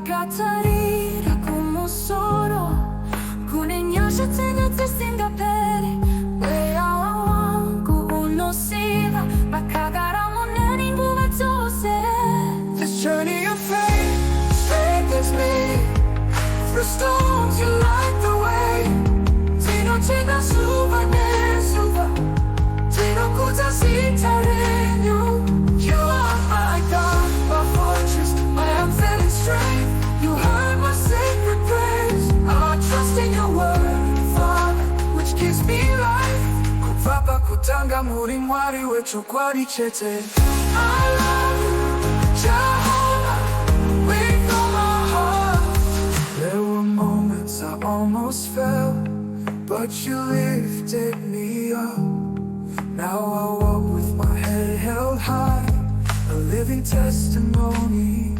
Takatarira kumusoro kunenyasha tena tesingapere weawa wangu unosiva bakagara muneni nguva zose. This journey of faith, faith is me. Through storms you light the way. Tino tena suva ne suva, tino kuta sitarenyu. You are my God, my fortress, my unfailing strength. You heard my sacred praise. I trust in your word, Father, which gives me life. Kupapa kutanga muri mwari wecho kwari chete. I love you, Jehovah, with all my heart. There were moments I almost fell, but you lifted me up. Now I walk with my head held high, a living testimony.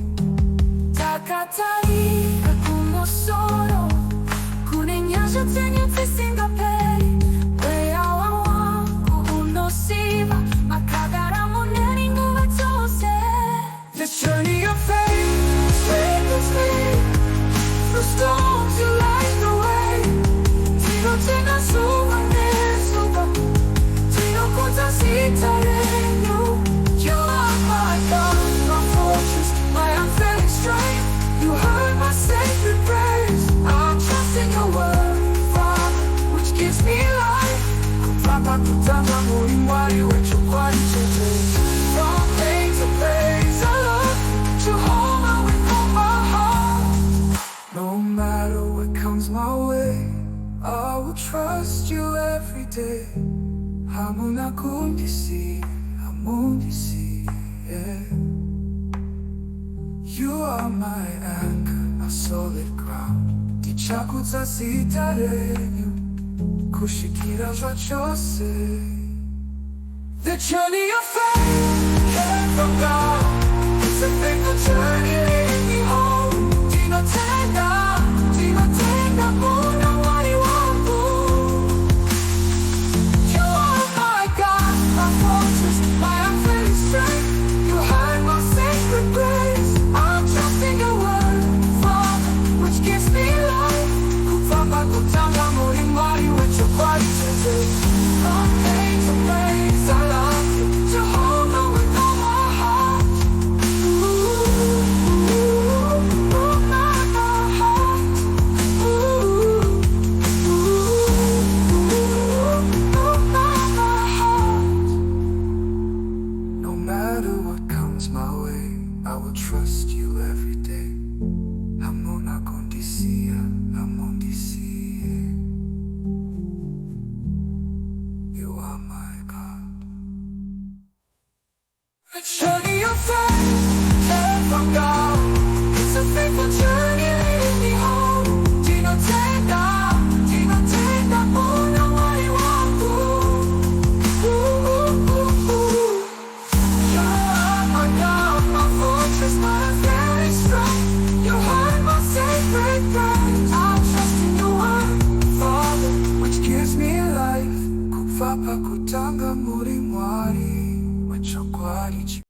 Takatarira kumusoro kunenyasha tena tesingapere weawa wangu unosiva bakagara muneni nguva zose. This journey of faith, faith is me. Through storms you light the way. Tino tena suva ne suva, tino kuta sitarenyu. You are my God, my fortress, my unfailing strength. You heard my sacred praise. I trust in your word, Father, which gives me life. Kupapa kutanga muri mwari wecho kwari chete. From pain to praise, I love Jehovah with all my heart. No matter what comes my way, I will trust you every day. Hamuna kundisi, yeah. You are my anchor, a solid ground. Tichakuta sitarenyu, kushikira zvachose. The journey of faith came from God. It's a faithful journey leading me home. Tinotenda muna wari wangu. You are my God, my fortress, my unfailing strength. You heard my sacred praise. I'm trusting your word, Father, which gives me life. Kupapa kutanga muri mwari wecho kwari chete. From pain to praise, I love you, Jehovah, with all my heart. No matter what comes my way, I will trust you every day. Hamuna kondisia, you are my God. A journey of faith came from God.